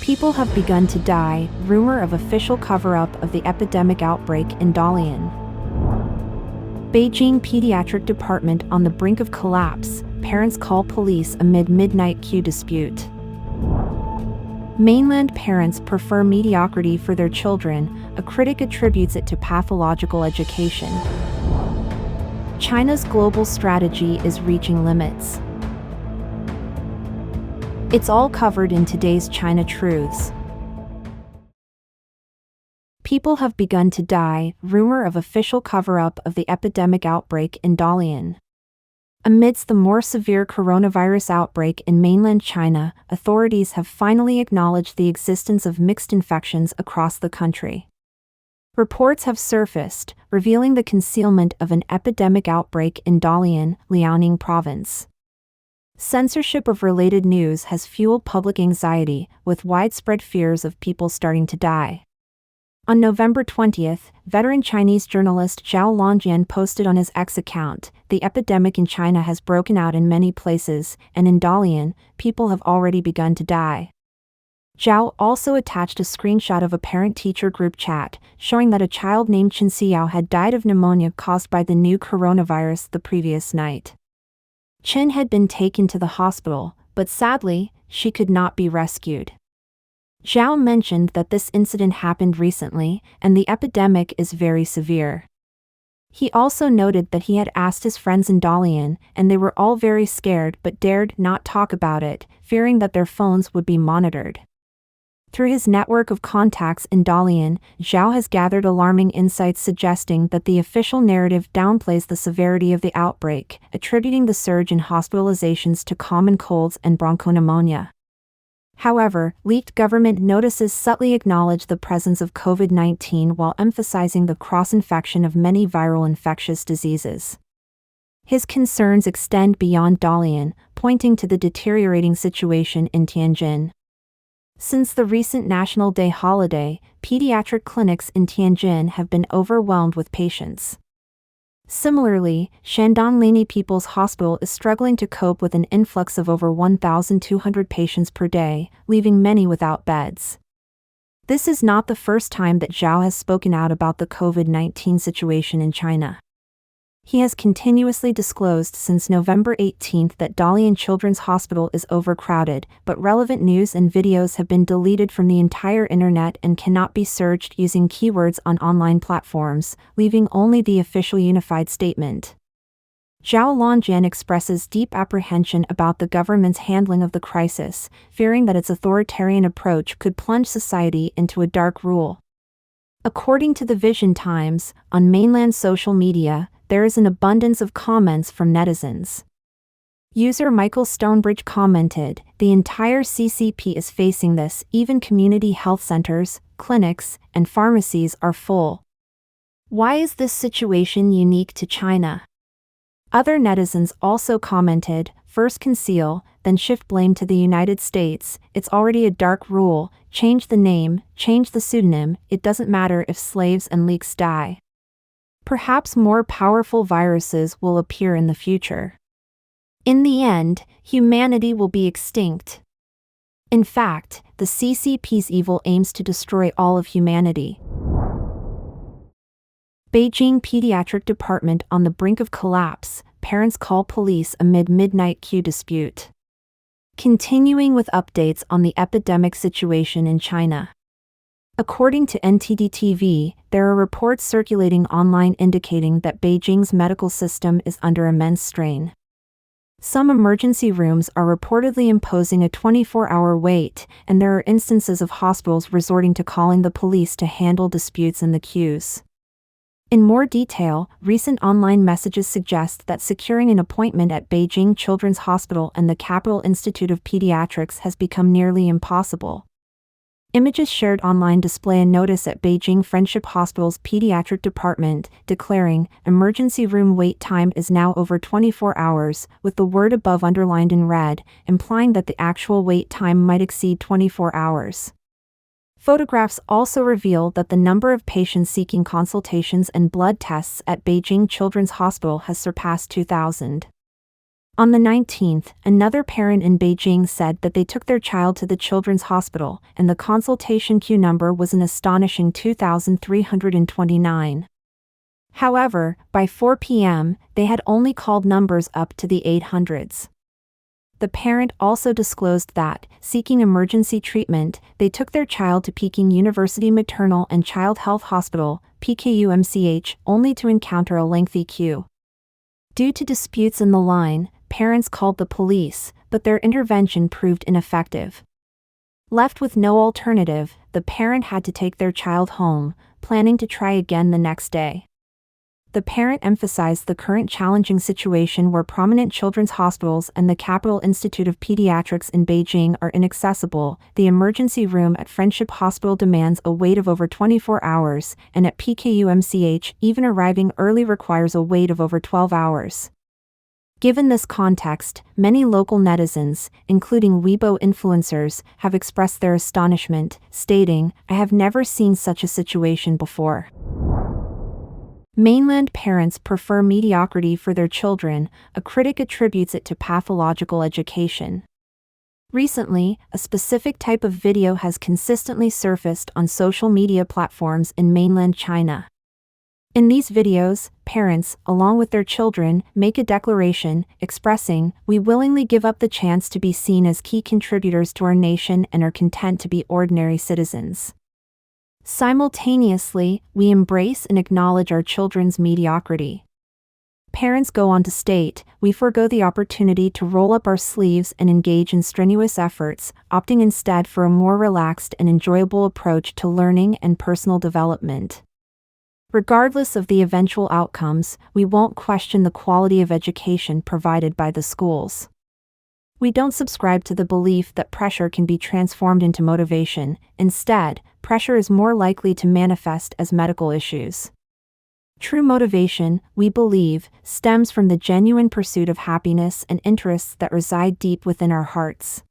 People have begun to die, rumor of official cover-up of the epidemic outbreak in Dalian. Beijing Pediatric Department on the brink of collapse, parents call police amid midnight queue dispute. Mainland parents prefer mediocrity for their children, a critic attributes it to pathological education. China's global strategy is reaching limits. It's all covered in today's China Truths. People have begun to die, rumor of official cover-up of the epidemic outbreak in Dalian. Amidst the more severe coronavirus outbreak in mainland China, authorities have finally acknowledged the existence of mixed infections across the country. Reports have surfaced, revealing the concealment of an epidemic outbreak in Dalian, Liaoning province. Censorship of related news has fueled public anxiety, with widespread fears of people starting to die. On November 20th, veteran Chinese journalist Zhao Longjian posted on his X account, "The epidemic in China has broken out in many places, and in Dalian, people have already begun to die." Zhao also attached a screenshot of a parent-teacher group chat, showing that a child named Chen Xiao had died of pneumonia caused by the new coronavirus the previous night. Chen had been taken to the hospital, but sadly, she could not be rescued. Zhao mentioned that this incident happened recently, and the epidemic is very severe. He also noted that he had asked his friends in Dalian, and they were all very scared but dared not talk about it, fearing that their phones would be monitored. Through his network of contacts in Dalian, Zhao has gathered alarming insights suggesting that the official narrative downplays the severity of the outbreak, attributing the surge in hospitalizations to common colds and bronchopneumonia. However, leaked government notices subtly acknowledge the presence of COVID-19 while emphasizing the cross-infection of many viral infectious diseases. His concerns extend beyond Dalian, pointing to the deteriorating situation in Tianjin. Since the recent National Day holiday, pediatric clinics in Tianjin have been overwhelmed with patients. Similarly, Shandong Lini People's Hospital is struggling to cope with an influx of over 1,200 patients per day, leaving many without beds. This is not the first time that Zhao has spoken out about the COVID-19 situation in China. He has continuously disclosed since November 18 that Dalian Children's Hospital is overcrowded, but relevant news and videos have been deleted from the entire internet and cannot be searched using keywords on online platforms, leaving only the official unified statement. Zhao Longjian expresses deep apprehension about the government's handling of the crisis, fearing that its authoritarian approach could plunge society into a dark rule. According to the Vision Times, on mainland social media, there is an abundance of comments from netizens. User Michael Stonebridge commented, "The entire CCP is facing this, even community health centers, clinics, and pharmacies are full. Why is this situation unique to China?" Other netizens also commented, "First conceal, then shift blame to the United States, it's already a dark rule, change the name, change the pseudonym, it doesn't matter if slaves and leaks die. Perhaps more powerful viruses will appear in the future. In the end, humanity will be extinct. In fact, the CCP's evil aims to destroy all of humanity." Beijing Pediatric Department on the brink of collapse, parents call police amid midnight queue dispute. Continuing with updates on the epidemic situation in China. According to NTD-TV, there are reports circulating online indicating that Beijing's medical system is under immense strain. Some emergency rooms are reportedly imposing a 24-hour wait, and there are instances of hospitals resorting to calling the police to handle disputes in the queues. In more detail, recent online messages suggest that securing an appointment at Beijing Children's Hospital and the Capital Institute of Pediatrics has become nearly impossible. Images shared online display a notice at Beijing Friendship Hospital's pediatric department, declaring, "Emergency room wait time is now over 24 hours, with the word above underlined in red, implying that the actual wait time might exceed 24 hours. Photographs also reveal that the number of patients seeking consultations and blood tests at Beijing Children's Hospital has surpassed 2,000. On the 19th, another parent in Beijing said that they took their child to the children's hospital, and the consultation queue number was an astonishing 2,329. However, by 4 p.m., they had only called numbers up to the 800s. The parent also disclosed that, seeking emergency treatment, they took their child to Peking University Maternal and Child Health Hospital, PKUMCH, only to encounter a lengthy queue. Due to disputes in the line, parents called the police, but their intervention proved ineffective. Left with no alternative, the parent had to take their child home, planning to try again the next day. The parent emphasized the current challenging situation where prominent children's hospitals and the Capital Institute of Pediatrics in Beijing are inaccessible. The emergency room at Friendship Hospital demands a wait of over 24 hours, and at PKUMCH, even arriving early requires a wait of over 12 hours. Given this context, many local netizens, including Weibo influencers, have expressed their astonishment, stating, "I have never seen such a situation before." Mainland parents prefer mediocrity for their children, a critic attributes it to pathological education. Recently, a specific type of video has consistently surfaced on social media platforms in mainland China. In these videos, parents, along with their children, make a declaration, expressing, "We willingly give up the chance to be seen as key contributors to our nation and are content to be ordinary citizens." Simultaneously, we embrace and acknowledge our children's mediocrity. Parents go on to state, "We forego the opportunity to roll up our sleeves and engage in strenuous efforts, opting instead for a more relaxed and enjoyable approach to learning and personal development. Regardless of the eventual outcomes, we won't question the quality of education provided by the schools. We don't subscribe to the belief that pressure can be transformed into motivation. Instead, pressure is more likely to manifest as medical issues. True motivation, we believe, stems from the genuine pursuit of happiness and interests that reside deep within our hearts."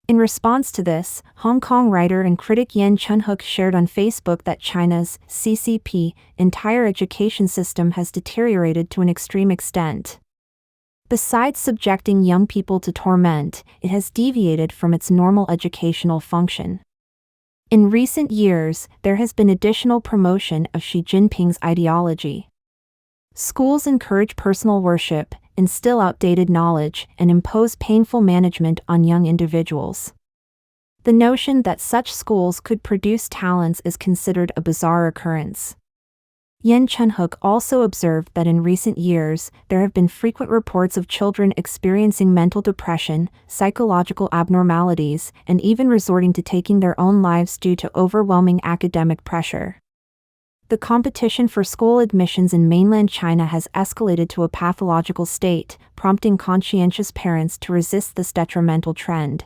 In response to this, Hong Kong writer and critic Yen Chunhook shared on Facebook that China's CCP entire education system has deteriorated to an extreme extent. Besides subjecting young people to torment, it has deviated from its normal educational function. In recent years, there has been additional promotion of Xi Jinping's ideology. Schools encourage personal worship, instill outdated knowledge, and impose painful management on young individuals. The notion that such schools could produce talents is considered a bizarre occurrence. Yen Chunhook also observed that in recent years, there have been frequent reports of children experiencing mental depression, psychological abnormalities, and even resorting to taking their own lives due to overwhelming academic pressure. The competition for school admissions in mainland China has escalated to a pathological state, prompting conscientious parents to resist this detrimental trend.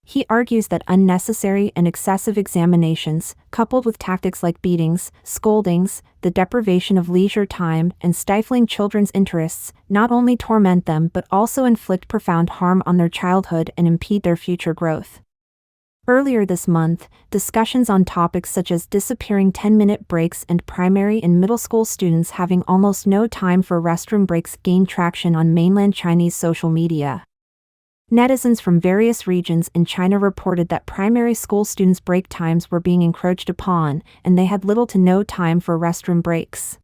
He argues that unnecessary and excessive examinations, coupled with tactics like beatings, scoldings, the deprivation of leisure time, and stifling children's interests, not only torment them but also inflict profound harm on their childhood and impede their future growth. Earlier this month, discussions on topics such as disappearing 10-minute breaks and primary and middle school students having almost no time for restroom breaks gained traction on mainland Chinese social media. Netizens from various regions in China reported that primary school students' break times were being encroached upon, and they had little to no time for restroom breaks.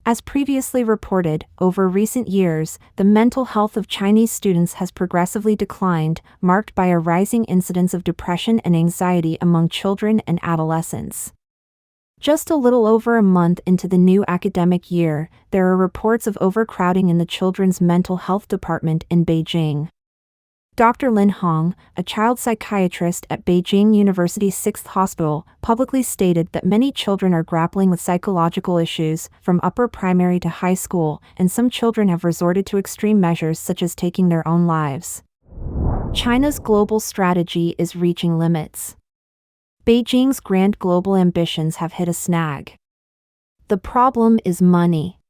As previously reported, over recent years, the mental health of Chinese students has progressively declined, marked by a rising incidence of depression and anxiety among children and adolescents. Just a little over a month into the new academic year, there are reports of overcrowding in the children's mental health department in Beijing. Dr. Lin Hong, a child psychiatrist at Beijing University's 6th Hospital, publicly stated that many children are grappling with psychological issues from upper primary to high school, and some children have resorted to extreme measures such as taking their own lives. China's global strategy is reaching limits. Beijing's grand global ambitions have hit a snag. The problem is money.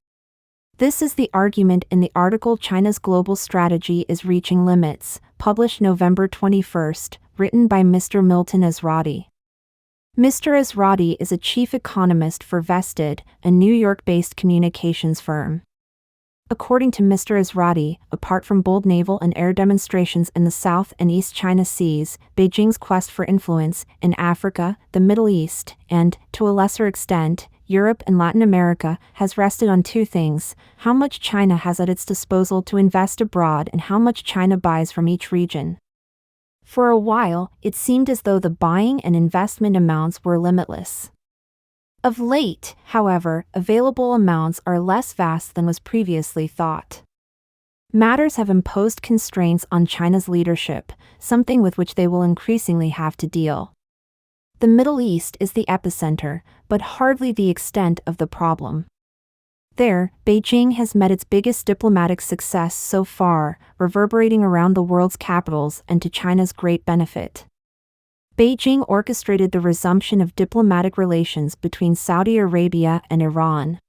This is the argument in the article China's Global Strategy is Reaching Limits, published November 21, written by Mr. Milton Ezrati. Mr. Ezrati is a chief economist for Vested, a New York-based communications firm. According to Mr. Azrati, apart from bold naval and air demonstrations in the South and East China Seas, Beijing's quest for influence in Africa, the Middle East, and, to a lesser extent, Europe and Latin America has rested on two things: how much China has at its disposal to invest abroad and how much China buys from each region. For a while, it seemed as though the buying and investment amounts were limitless. Of late, however, available amounts are less vast than was previously thought. Matters have imposed constraints on China's leadership, something with which they will increasingly have to deal. The Middle East is the epicenter, but hardly the extent of the problem. There, Beijing has met its biggest diplomatic success so far, reverberating around the world's capitals and to China's great benefit. Beijing orchestrated the resumption of diplomatic relations between Saudi Arabia and Iran.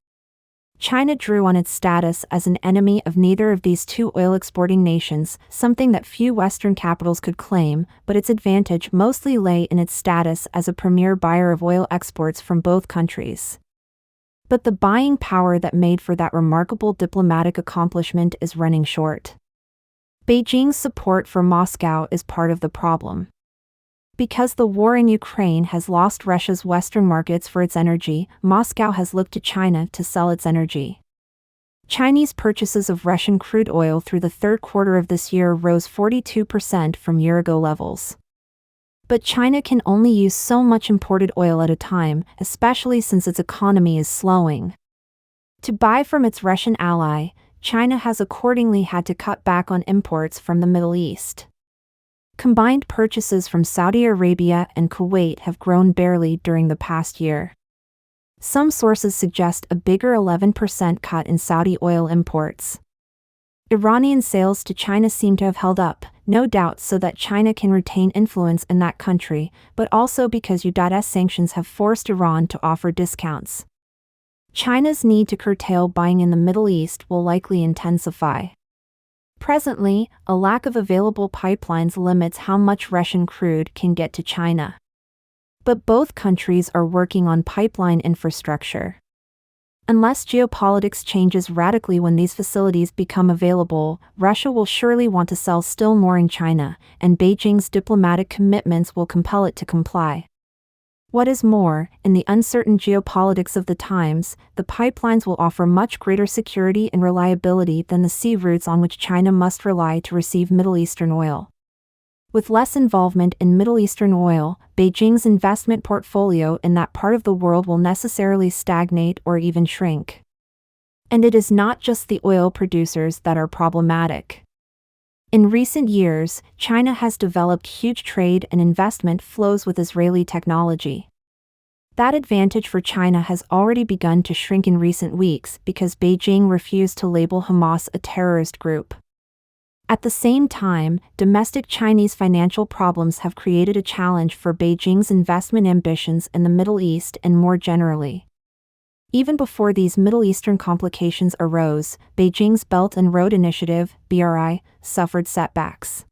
China drew on its status as an enemy of neither of these two oil-exporting nations, something that few Western capitals could claim, but its advantage mostly lay in its status as a premier buyer of oil exports from both countries. But the buying power that made for that remarkable diplomatic accomplishment is running short. Beijing's support for Moscow is part of the problem. Because the war in Ukraine has lost Russia's Western markets for its energy, Moscow has looked to China to sell its energy. Chinese purchases of Russian crude oil through the third quarter of this year rose 42% from year-ago levels. But China can only use so much imported oil at a time, especially since its economy is slowing. To buy from its Russian ally, China has accordingly had to cut back on imports from the Middle East. Combined purchases from Saudi Arabia and Kuwait have grown barely during the past year. Some sources suggest a bigger 11% cut in Saudi oil imports. Iranian sales to China seem to have held up, no doubt so that China can retain influence in that country, but also because U.S. sanctions have forced Iran to offer discounts. China's need to curtail buying in the Middle East will likely intensify. Presently, a lack of available pipelines limits how much Russian crude can get to China. But both countries are working on pipeline infrastructure. Unless geopolitics changes radically when these facilities become available, Russia will surely want to sell still more in China, and Beijing's diplomatic commitments will compel it to comply. What is more, in the uncertain geopolitics of the times, the pipelines will offer much greater security and reliability than the sea routes on which China must rely to receive Middle Eastern oil. With less involvement in Middle Eastern oil, Beijing's investment portfolio in that part of the world will necessarily stagnate or even shrink. And it is not just the oil producers that are problematic. In recent years, China has developed huge trade and investment flows with Israeli technology. That advantage for China has already begun to shrink in recent weeks because Beijing refused to label Hamas a terrorist group. At the same time, domestic Chinese financial problems have created a challenge for Beijing's investment ambitions in the Middle East and more generally. Even before these Middle Eastern complications arose, Beijing's Belt and Road Initiative, BRI, suffered setbacks.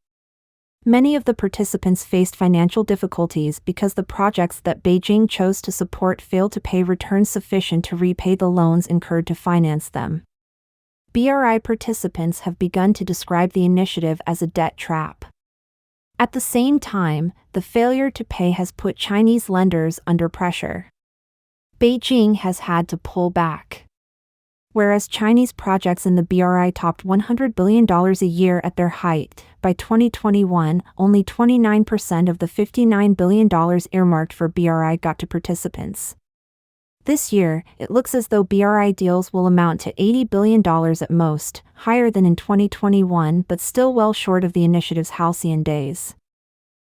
Many of the participants faced financial difficulties because the projects that Beijing chose to support failed to pay returns sufficient to repay the loans incurred to finance them. BRI participants have begun to describe the initiative as a debt trap. At the same time, the failure to pay has put Chinese lenders under pressure. Beijing has had to pull back. Whereas Chinese projects in the BRI topped $100 billion a year at their height, by 2021, only 29% of the $59 billion earmarked for BRI got to participants. This year, it looks as though BRI deals will amount to $80 billion at most, higher than in 2021 but still well short of the initiative's halcyon days.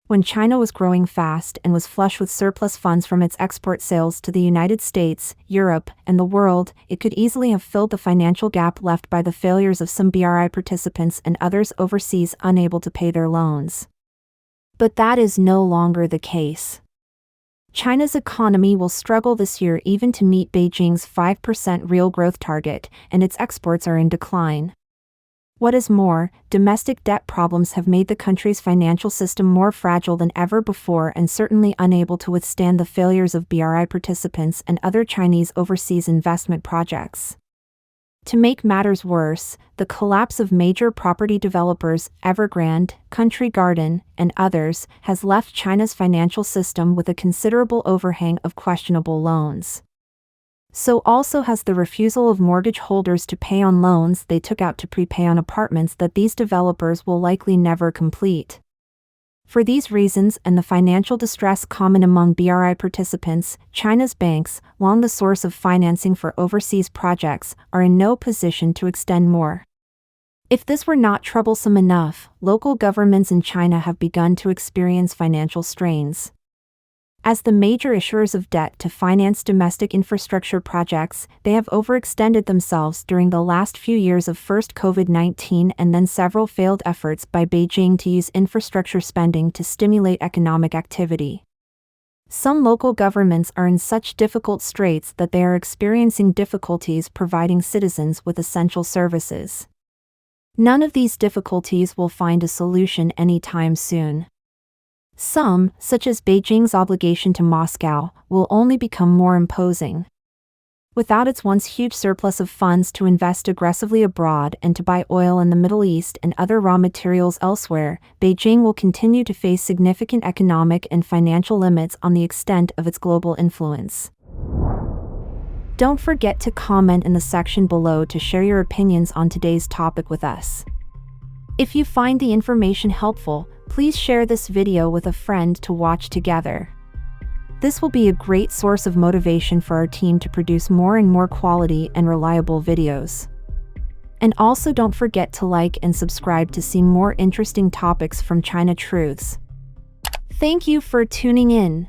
When China was growing fast and was flush with surplus funds from its export sales to the United States, Europe, and the world, it could easily have filled the financial gap left by the failures of some BRI participants and others overseas unable to pay their loans. But that is no longer the case. China's economy will struggle this year even to meet Beijing's 5% real growth target, and its exports are in decline. What is more, domestic debt problems have made the country's financial system more fragile than ever before and certainly unable to withstand the failures of BRI participants and other Chinese overseas investment projects. To make matters worse, the collapse of major property developers Evergrande, Country Garden, and others has left China's financial system with a considerable overhang of questionable loans. So also has the refusal of mortgage holders to pay on loans they took out to prepay on apartments that these developers will likely never complete. For these reasons and the financial distress common among BRI participants, China's banks, long the source of financing for overseas projects, are in no position to extend more. If this were not troublesome enough, local governments in China have begun to experience financial strains. As the major issuers of debt to finance domestic infrastructure projects, they have overextended themselves during the last few years of first COVID-19 and then several failed efforts by Beijing to use infrastructure spending to stimulate economic activity. Some local governments are in such difficult straits that they are experiencing difficulties providing citizens with essential services. None of these difficulties will find a solution anytime soon. Some, such as Beijing's obligation to Moscow, will only become more imposing. Without its once huge surplus of funds to invest aggressively abroad and to buy oil in the Middle East and other raw materials elsewhere, Beijing will continue to face significant economic and financial limits on the extent of its global influence. Don't forget to comment in the section below to share your opinions on today's topic with us. If you find the information helpful, please share this video with a friend to watch together. This will be a great source of motivation for our team to produce more and more quality and reliable videos. And also don't forget to like and subscribe to see more interesting topics from China Truths. Thank you for tuning in.